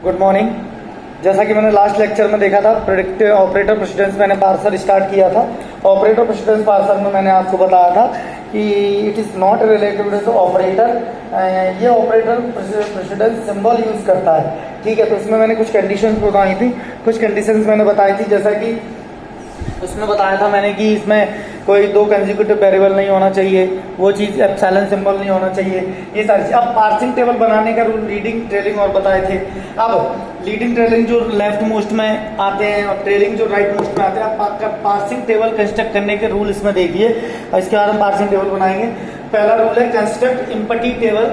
Good morning. जैसा कि मैंने लास्ट लेक्चर में देखा था, प्रेडिक्टिव ऑपरेटर प्रेसिडेंस मैंने पार्सर स्टार्ट किया था। ऑपरेटर प्रेसिडेंस पार्सर में मैंने आपको बताया था कि it is not related to operator. ये ऑपरेटर प्रेसिडेंस सिंबल यूज़ करता है, ठीक है। तो इसमें मैंने कुछ कंडीशंस बताई थी, कुछ कंडीशंस मैंने बताई थी, जैसा कि उसमें बताया था मैंने कि इसमें कोई दो कंसेक्यूटिव वेरिएबल नहीं होना चाहिए, वो चीज़ एप्सिलॉन सिंबल नहीं होना चाहिए, ये सारी चीज़। अब पार्सिंग टेबल बनाने का रूल लीडिंग ट्रेलिंग और बताए थे। अब लीडिंग ट्रेलिंग जो लेफ्ट मोस्ट में आते हैं और ट्रेलिंग जो राइट मोस्ट में आते हैं, अब पार्सिंग टेबल कंस्ट्रक्ट करने के रूल इसमें देखिए और इसके बाद हम पार्सिंग टेबल बनाएंगे। पहला रूल है कंस्ट्रक्ट एम्प्टी टेबल,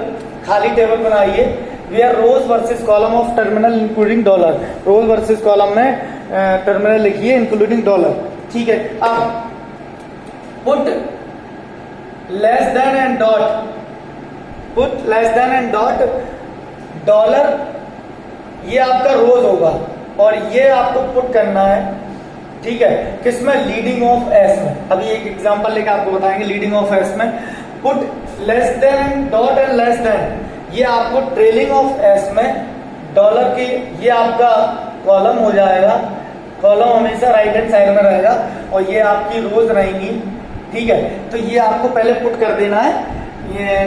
खाली टेबल बनाइए। Where rows versus column of terminal including dollar, rows versus column में टर्मिनल लिखिए इंक्लूडिंग डॉलर, ठीक है। अब put less than and dot, put less than and dot dollar, ये आपका रोज होगा और ये आपको पुट करना है, ठीक है। किसमें? लीडिंग ऑफ एस में। अभी एक एग्जांपल लेकर आपको बताएंगे लीडिंग ऑफ एस में। Put less then dot and less than, ये आपको ट्रेलिंग ऑफ एस में डॉलर की, ये आपका कॉलम हो जाएगा। कॉलम हमेशा राइट हैंड साइड में रहेगा और ये आपकी रोज रहेंगी, ठीक है। तो ये आपको पहले पुट कर देना है, ये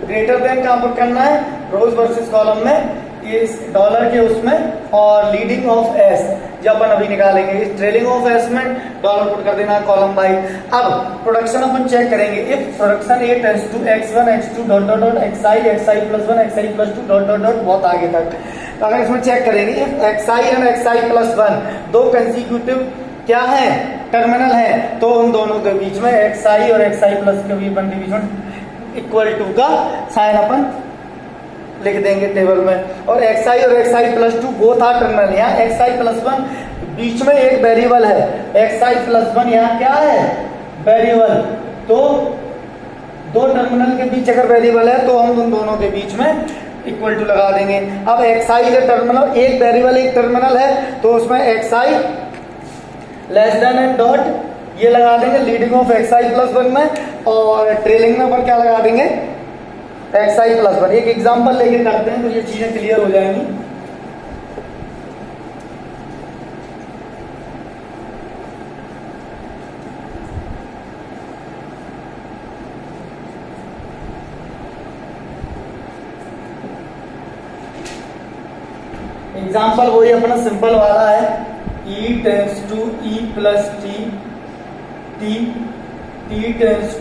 ग्रेटर देन कहां पुट करना है? रोज वर्सेस कॉलम में, ये डॉलर के उसमें, और लीडिंग ऑफ एस जब अपन अभी निकालेंगे, इस ट्रेलिंग ऑफ एस में डॉलर पुट कर देना है कॉलम बाई। अब प्रोडक्शन अपन चेक करेंगे। If production A tends to x1 x2 dot dot dot xi plus 1 xi plus 2 dot dot dot बहुत आगे तक। तो अगर इसमें चेक करेंगे, if xi and xi plus 1 दो कंसेक्यूटिव क्या है? टर्मिनल है, तो उन दोनों के बीच में xi और xi प्लस के बीच में इक्वल टू का साइन अपन लिख देंगे टेबल में। और xi और xi plus 2 both are terminal, यहाँ xi प्लस 1 बीच में एक वेरिएबल है, xi प्लस 1 यहाँ क्या है? वेरिएबल। तो दो टर्मिनल के बीच अगर वेरिएबल है तो हम उन दोनों के बीच में इक्वल टू लगा देंगे। अब xi के टर्मिनल, एक वेरिएबल एक टर्मिनल है, तो उसमें xi less than and dot ये लगा देंगे लीडिंग ऑफ xi प्लस 1 में, और ट्रेलिंग में अपन क्या लगा देंगे? xi plus 1। एक एग्जांपल लेके करते हैं तो ये चीजें क्लियर हो जाएंगी। एग्जांपल वही अपना सिंपल वाला है, E tends to E plus T, T tends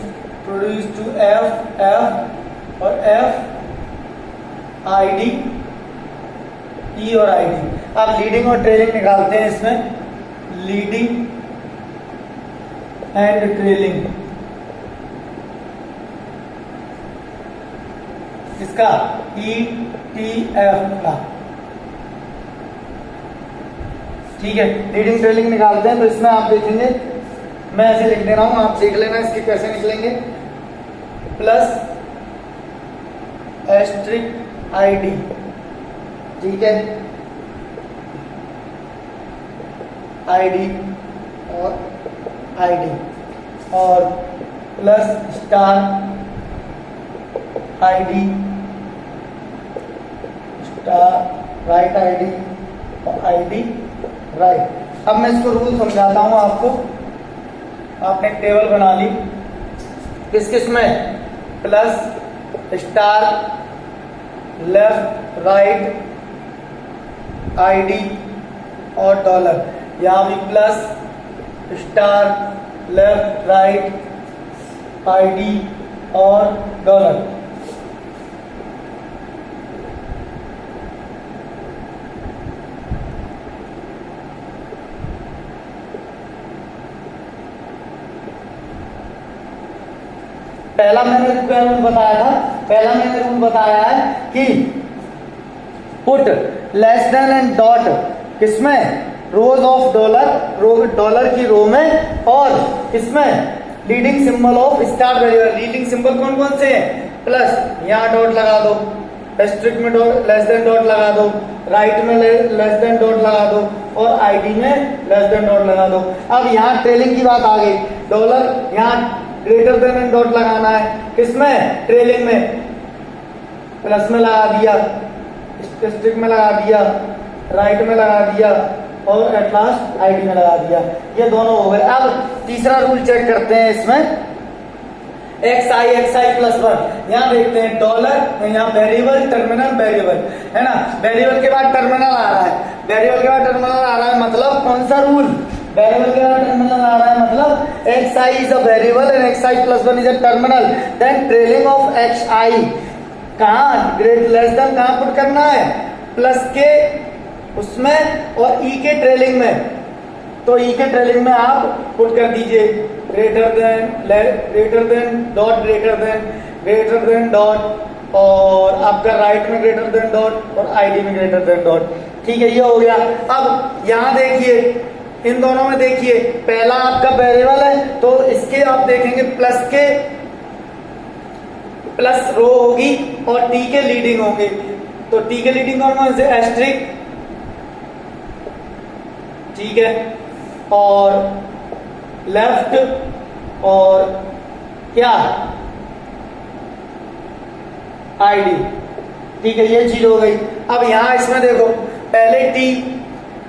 produce to F और F ID, E और ID। अब लीडिंग और ट्रेलिंग निकालते हैं इसमें, लीडिंग एंड ट्रेलिंग इसका ETF का, ठीक है। लीडिंग ट्रेलिंग निकालते हैं तो इसमें आप देखेंगे, मैं ऐसे लिख दे रहा हूं, आप देख लेना इसके कैसे निकलेंगे। प्लस एस्ट्रिक ID, ठीक है, ID और ID, और plus star ID, star right ID और ID राइट। अब मैं इसको रूल समझाता हूं आपको। आपने एक टेबल बना ली, किस किस में? Plus star left right ID और डॉलर, यहां भी plus star left right ID और डॉलर। पहला मैंने रूल बताया था, पहला मैंने रूल बताया है कि put less than and dot किसमें? रोज ऑफ डॉलर, डॉलर की रो में, और किसमें? Leading symbol of star variable. Leading symbol कौन कौन से हैं? प्लस, यहाँ डॉट लगा दो, एस्ट्रिक में डॉट लेस देन डॉट लगा दो, राइट में लेस देन डॉट लगा दो, और ID में लेस देन डॉट लगा दो। अब यहाँ ट्रेलिंग की बात आ गई, डॉलर यहाँ ग्रेटर देन एंड डॉट लगाना है, किसमें? ट्रेलिंग में, प्लस में लगा दिया, स्ट्रिंग में लगा दिया, राइट में लगा दिया और एट लास्ट आईडी में लगा दिया। ये दोनों हो गए। अब तीसरा रूल चेक करते हैं इसमें, xi प्लस 1। यहाँ देखते हैं डॉलर, यहाँ वेरिएबल टर्मिनल वेरिएबल है ना, वेरिएबल के बाद टर्मिनल आ रहा है, वेरिएबल के बाद टर्मिनल आ रहा है, मतलब कौन सा रूल, वेरिएबल के बाद टर्मिनल आ रहा है मतलब xi is a variable and xi plus 1 is a terminal, then trailing of xi कहाँ ग्रेट लेस देन कहाँ पुट करना है, प्लस के उसमें और ई के ट्रेलिंग में, तो ई के ट्रेलिंग में आप पुट कर दीजिए ग्रेटर देन डॉट और आपका राइट में ग्रेटर देन डॉट और आईडी में ग्रेटर देन डॉट। ठीक है, ये हो गया। अब यहाँ देखिए, इन दोनों में देखिए, पहला आपका वेरिएबल है तो इसके आप देखेंगे प्लस के प्लस रो होगी और टी के लीडिंग होंगे, तो टी के लीडिंग कौन से एस्ट्रिक, ठीक है, और लेफ्ट और क्या आईडी। ठीक है, ये चीज हो गई। अब यहां इसमें देखो, पहले टी,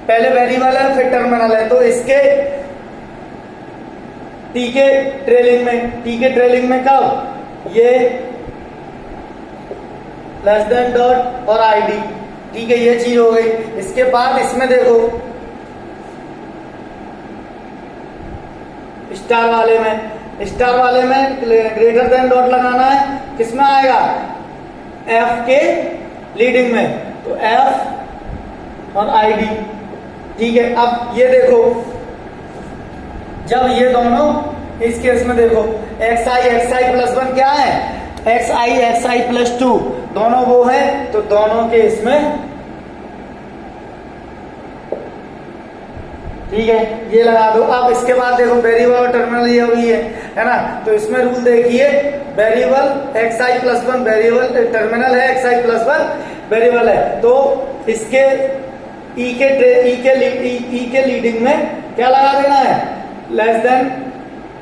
पहले वेरिएबल है फिर टर्मिनल है, तो इसके टी के ट्रेलिंग में कब ये लेस देन डॉट और आईडी। ठीक है, ये चीज हो गई। इसके बाद इसमें देखो स्टार वाले में ग्रेटर देन डॉट लगाना है, किसमें आएगा, एफ के लीडिंग में, तो एफ और आईडी। ठीक है, अब ये देखो, जब ये दोनों इस केस में देखो xi प्लस 1 क्या है, xi प्लस 2 दोनों वो है, तो दोनों के इसमें, ठीक है, ये लगा दो। अब इसके बाद देखो वेरिएबल और टर्मिनल ये हुई है ना, तो इसमें रूल देखिए, variable xi plus 1 variable, terminal है xi प्लस 1 वेरिएबल है, तो इसके ई के लीडिंग में क्या लगा देना है, लेस देन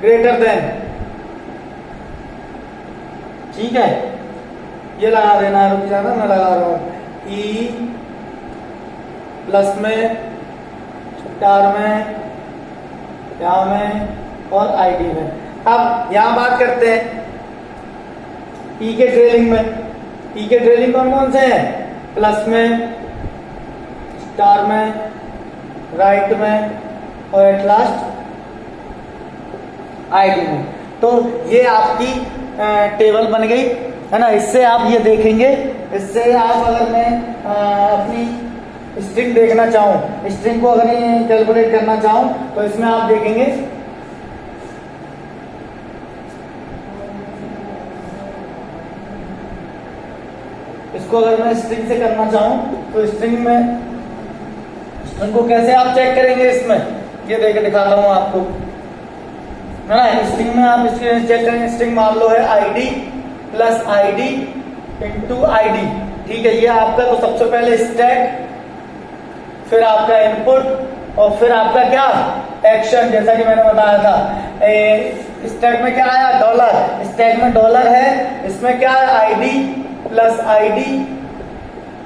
ग्रेटर देन। ठीक है, ये लगा देना है, रुक जाना, मैं लगा रहा हूं, ई प्लस में, स्टार में, यहाँ में और आईडी में। अब यहां बात करते हैं ई के ट्रेलिंग में, ई के ट्रेलिंग कौन से हैं, प्लस में, स्टार में, राइट में और एट लास्ट आईडी में। तो ये आपकी टेबल बन गई है ना। इससे आप ये देखेंगे, इससे आप अगर मैं अपनी स्ट्रिंग देखना चाहूँ, स्ट्रिंग को अगर कैलकुलेट करना चाहूँ, तो इसमें आप देखेंगे इसको अगर मैं स्ट्रिंग से करना चाहूँ, तो स्ट्रिंग को कैसे आप चेक करेंगे, इसमें ये देख दिखाता हूँ आपको, है ना। स्ट्रिंग में आप चेक करेंगे, स्ट्रिंग मान लो है ID plus ID into ID. ठीक है, ये आपका, तो सबसे पहले स्टैक, फिर आपका इनपुट और फिर आपका क्या एक्शन, जैसा कि मैंने बताया था। स्टैक में क्या आया, डॉलर, स्टैक में डॉलर है, इसमें क्या है, ID plus ID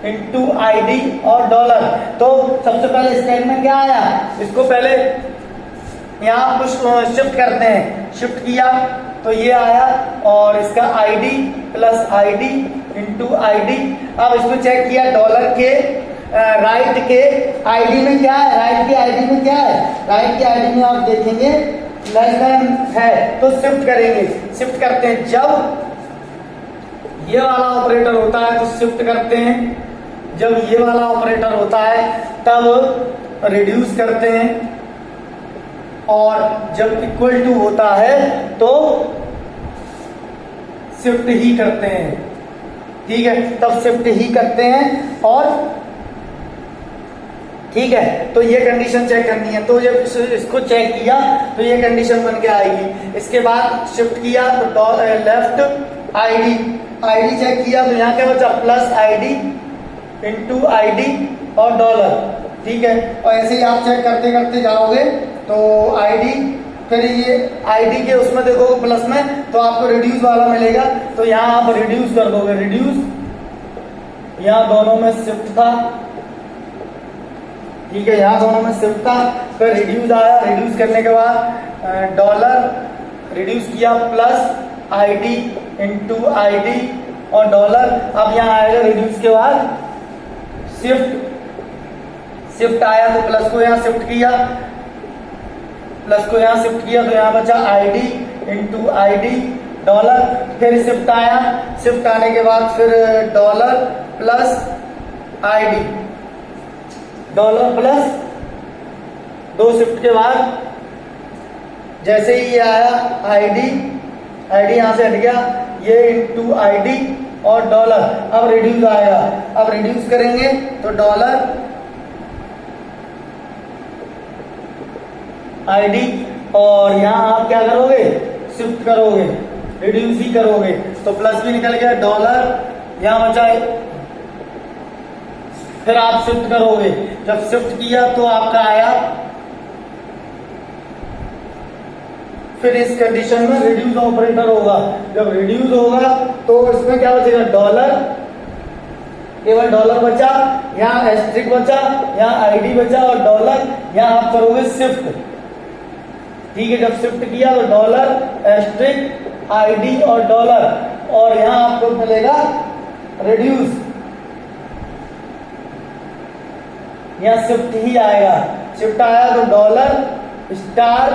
into ID और डॉलर। तो सबसे पहले स्टैक में क्या आया, इसको पहले यहाँ कुछ शिफ्ट करते हैं, शिफ्ट किया तो ये आया, और इसका ID plus ID into ID. अब इसको चेक किया, डॉलर के राइट के आईडी में क्या है, राइट के आईडी में क्या है, राइट के आईडी में आप देखेंगे लेस देन है, तो शिफ्ट करेंगे, शिफ्ट करते हैं। जब ये वाला ऑपरेटर होता है तो शिफ्ट करते हैं, जब ये वाला ऑपरेटर होता है तब रिड्यूस करते हैं, और जब इक्वल टू होता है तो शिफ्ट ही करते हैं। ठीक है, तब शिफ्ट ही करते हैं। और ठीक है, तो ये कंडीशन चेक करनी है, तो जब इसको चेक किया तो ये कंडीशन बन के आएगी। इसके बाद शिफ्ट किया तो लेफ्ट आईडी चेक किया तो यहाँ क्या बचा, प्लस आईडी इंटू आईडी और डॉलर। ठीक है, और ऐसे ही आप चेक करते करते जाओगे तो आईडी, फिर ये आईडी के उसमें देखोगे प्लस में तो आपको रिड्यूस वाला मिलेगा, तो यहाँ आप रिड्यूस कर दोगे, रिड्यूस यहाँ दोनों में शिफ्ट था, ठीक है, यहाँ दोनों में शिफ्ट था, फिर रिड्यूस आया, रिड्यूस करने के बाद डॉलर रिड्यूस किया प्लस आईडी इंटू आईडी और डॉलर। अब यहाँ आएगा रिड्यूस के बाद शिफ्ट आया तो प्लस को यहाँ शिफ्ट किया, प्लस को यहाँ शिफ्ट किया तो यहाँ बचा आईडी इंटू आईडी डॉलर। फिर शिफ्ट आया, शिफ्ट आने के बाद फिर dollar plus ID, dollar plus दो शिफ्ट के बाद जैसे ही ये आया आईडी यहां से हट गया, ये इंटू आईडी और डॉलर। अब रिड्यूस आएगा, अब रिड्यूस करेंगे तो डॉलर आईडी और यहां आप क्या करोगे, शिफ्ट करोगे, रिड्यूस ही करोगे तो प्लस भी निकल गया, डॉलर यहां बचा, फिर आप शिफ्ट करोगे, जब शिफ्ट किया तो आपका आया, फिर इस कंडीशन में रिड्यूस ऑपरेटर होगा। जब रिड्यूस होगा तो इसमें क्या बचेगा, डॉलर, केवल डॉलर बचा, यहाँ एस्ट्रिक बचा, यहाँ आईडी बचा और डॉलर, यहाँ आप करोगे शिफ्ट, ठीक है। जब शिफ्ट किया तो डॉलर एस्ट्रिक आईडी और डॉलर और यहाँ आपको मिलेगा रिड्यूस, यहाँ शिफ्ट ही आएगा, शिफ्ट आया तो डॉलर स्टार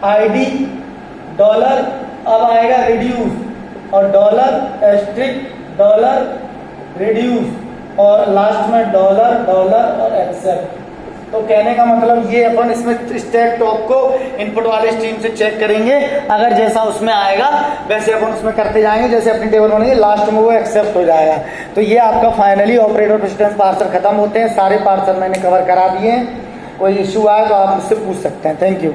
आईडी डॉलर, अब आएगा रिड्यूस और डॉलर एस्ट्रिक डॉलर रिड्यूस और लास्ट में डॉलर डॉलर और एक्सेप्ट। तो कहने का मतलब ये अपन इसमें स्टैक टॉप को इनपुट वाले स्ट्रीम से चेक करेंगे, अगर जैसा उसमें आएगा वैसे अपन उसमें करते जाएंगे, जैसे अपनी टेबल बनेगी लास्ट में वो एक्सेप्ट हो जाएगा। तो ये आपका फाइनली ऑपरेटर प्रेसिडेंस पार्सर खत्म होते हैं, सारे पार्सर मैंने कवर करा दिए हैं, कोई इश्यू आए तो आप मुझसे पूछ सकते हैं। Thank you.